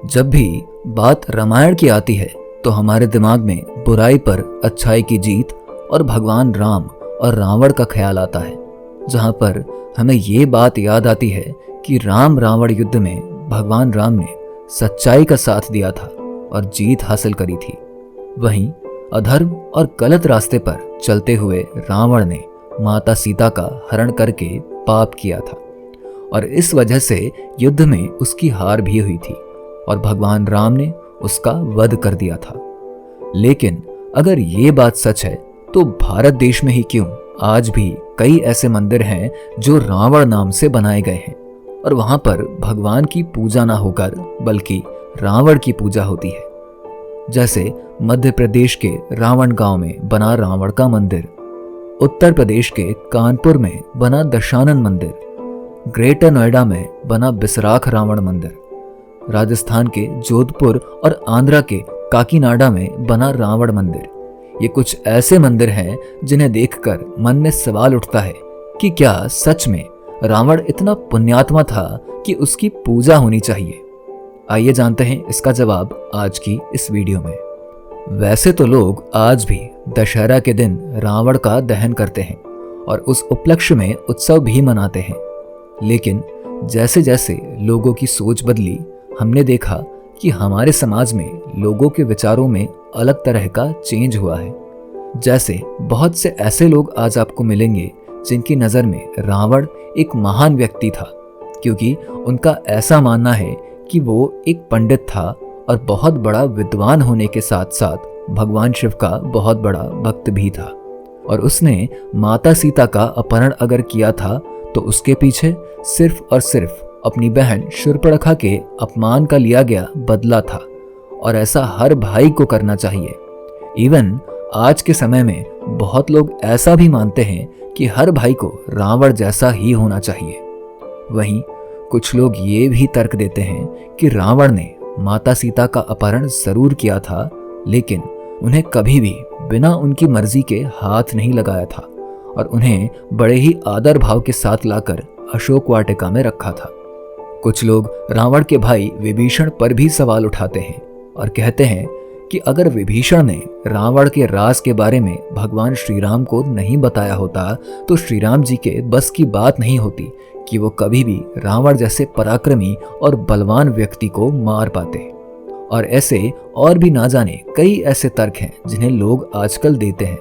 जब भी बात रामायण की आती है तो हमारे दिमाग में बुराई पर अच्छाई की जीत और भगवान राम और रावण का ख्याल आता है, जहाँ पर हमें ये बात याद आती है कि राम रावण युद्ध में भगवान राम ने सच्चाई का साथ दिया था और जीत हासिल करी थी। वहीं अधर्म और गलत रास्ते पर चलते हुए रावण ने माता सीता का हरण करके पाप किया था और इस वजह से युद्ध में उसकी हार भी हुई थी और भगवान राम ने उसका वध कर दिया था। लेकिन अगर ये बात सच है तो भारत देश में ही क्यों आज भी कई ऐसे मंदिर हैं जो रावण नाम से बनाए गए हैं और वहां पर भगवान की पूजा ना होकर बल्कि रावण की पूजा होती है। जैसे मध्य प्रदेश के रावण गांव में बना रावण का मंदिर, उत्तर प्रदेश के कानपुर में बना दशानन मंदिर, ग्रेटर नोएडा में बना बिसराख रावण मंदिर, राजस्थान के जोधपुर और आंध्रा के काकीनाडा में बना रावण मंदिर। ये कुछ ऐसे मंदिर हैं जिन्हें देखकर मन में सवाल उठता है कि क्या सच में रावण इतना पुण्यात्मा था कि उसकी पूजा होनी चाहिए। आइए जानते हैं इसका जवाब आज की इस वीडियो में। वैसे तो लोग आज भी दशहरा के दिन रावण का दहन करते हैं और उस उपलक्ष्य में उत्सव भी मनाते हैं, लेकिन जैसे जैसे लोगों की सोच बदली, हमने देखा कि हमारे समाज में लोगों के विचारों में अलग तरह का चेंज हुआ है। जैसे बहुत से ऐसे लोग आज आपको मिलेंगे जिनकी नज़र में रावण एक महान व्यक्ति था, क्योंकि उनका ऐसा मानना है कि वो एक पंडित था और बहुत बड़ा विद्वान होने के साथ साथ भगवान शिव का बहुत बड़ा भक्त भी था और उसने माता सीता का अपहरण अगर किया था तो उसके पीछे सिर्फ और सिर्फ अपनी बहन शूर्पणखा के अपमान का लिया गया बदला था और ऐसा हर भाई को करना चाहिए। इवन आज के समय में बहुत लोग ऐसा भी मानते हैं कि हर भाई को रावण जैसा ही होना चाहिए। वहीं कुछ लोग ये भी तर्क देते हैं कि रावण ने माता सीता का अपहरण जरूर किया था, लेकिन उन्हें कभी भी बिना उनकी मर्जी के हाथ नहीं लगाया था और उन्हें बड़े ही आदर भाव के साथ लाकर अशोक वाटिका में रखा था। कुछ लोग रावण के भाई विभीषण पर भी सवाल उठाते हैं और कहते हैं कि अगर विभीषण ने रावण के राज के बारे में भगवान श्री राम को नहीं बताया होता तो श्री राम जी के बस की बात नहीं होती कि वो कभी भी रावण जैसे पराक्रमी और बलवान व्यक्ति को मार पाते। और ऐसे और भी ना जाने कई ऐसे तर्क हैं जिन्हें लोग आजकल देते हैं,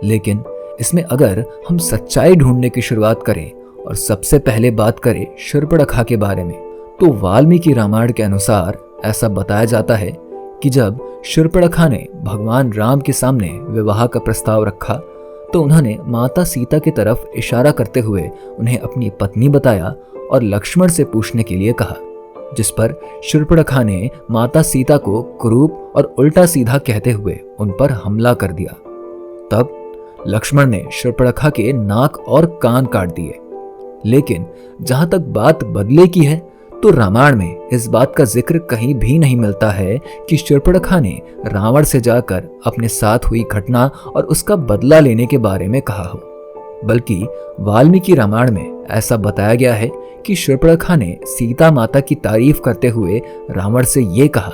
लेकिन इसमें अगर हम सच्चाई ढूंढने की शुरुआत करें और सबसे पहले बात करें शूर्पणखा के बारे में, तो वाल्मीकि रामायण के अनुसार ऐसा बताया जाता है कि जब शूर्पणखा ने भगवान राम के सामने विवाह का प्रस्ताव रखा तो उन्होंने माता सीता की तरफ इशारा करते हुए उन्हें अपनी पत्नी बताया और लक्ष्मण से पूछने के लिए कहा, जिस पर शूर्पणखा ने माता सीता को कुरूप और उल्टा सीधा कहते हुए उन पर हमला कर दिया। तब लक्ष्मण ने शूर्पणखा के नाक और कान काट दिए। लेकिन जहां तक बात बदले की है तो रामायण में इस बात का जिक्र कहीं भी नहीं मिलता है कि शूर्पणखा ने रावण से जाकर अपने साथ हुई घटना और उसका बदला लेने के बारे में कहा हो, बल्कि वाल्मीकि रामायण में ऐसा बताया गया है कि शूर्पणखा ने सीता माता की तारीफ करते हुए रावण से ये कहा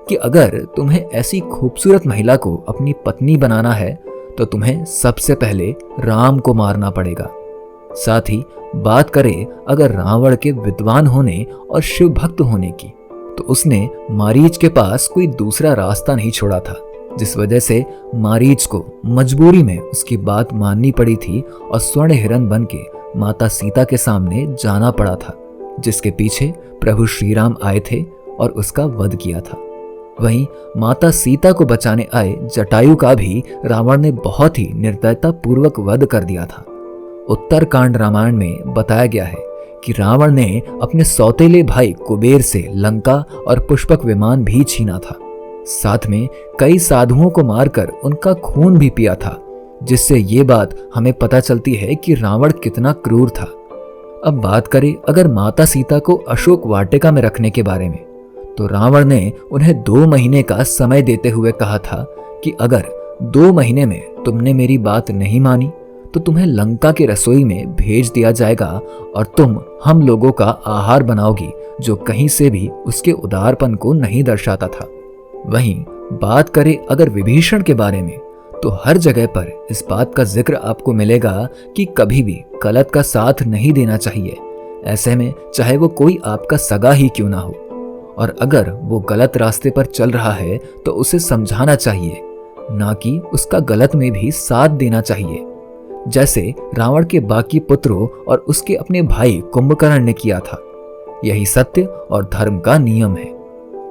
कि अगर तुम्हें ऐसी खूबसूरत महिला को अपनी पत्नी बनाना है तो तुम्हें सबसे पहले राम को मारना पड़ेगा। साथ ही बात करें अगर रावण के विद्वान होने और शिव भक्त होने की, तो उसने मारीच के पास कोई दूसरा रास्ता नहीं छोड़ा था, जिस वजह से मारीच को मजबूरी में उसकी बात माननी पड़ी थी और स्वर्ण हिरण बन के माता सीता के सामने जाना पड़ा था, जिसके पीछे प्रभु श्री राम आए थे और उसका वध किया था। वहीं माता सीता को बचाने आए जटायु का भी रावण ने बहुत ही निर्दयता पूर्वक वध कर दिया था। उत्तरकांड रामायण में बताया गया है कि रावण ने अपने सौतेले भाई कुबेर से लंका और पुष्पक विमान भी छीना था। साथ में कई साधुओं को मारकर उनका खून भी पिया था, जिससे ये बात हमें पता चलती है कि रावण कितना क्रूर था। अब बात करें अगर माता सीता को अशोक वाटिका में रखने के बारे में, तो रावण ने उन्हें 2 महीने का समय देते हुए कहा था कि अगर 2 महीने में तुमने मेरी बात नहीं मानी तो तुम्हें लंका की रसोई में भेज दिया जाएगा और तुम हम लोगों का आहार बनाओगी जो कहीं से भी उसके उदारपन को नहीं दर्शाता था। वहीं बात करें अगर विभीषण के बारे में, तो हर जगह पर इस बात का जिक्र आपको मिलेगा कि कभी भी गलत का साथ नहीं देना चाहिए। ऐसे में चाहे वो कोई आपका सगा ही क्यों ना हो, और अगर वो गलत रास्ते पर चल रहा है तो उसे समझाना चाहिए, ना कि उसका गलत में भी साथ देना चाहिए, जैसे रावण के बाकी पुत्रों और उसके अपने भाई कुंभकर्ण ने किया था। यही सत्य और धर्म का नियम है।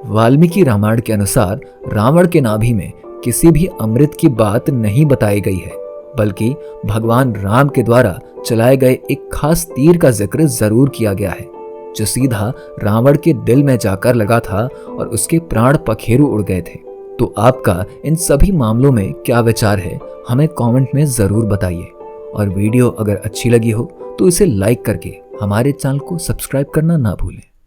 वाल्मीकि रामायण के अनुसार रावण के नाभि में किसी भी अमृत की बात नहीं बताई गई है, बल्कि भगवान राम के द्वारा चलाए गए एक खास तीर का जिक्र जरूर किया गया है, जो सीधा रावण के दिल में जाकर लगा था और उसके प्राण पखेरु उड़ गए थे। तो आपका इन सभी मामलों में क्या विचार है, हमें कमेंट में जरूर बताइए। और वीडियो अगर अच्छी लगी हो तो इसे लाइक करके हमारे चैनल को सब्सक्राइब करना ना भूलें।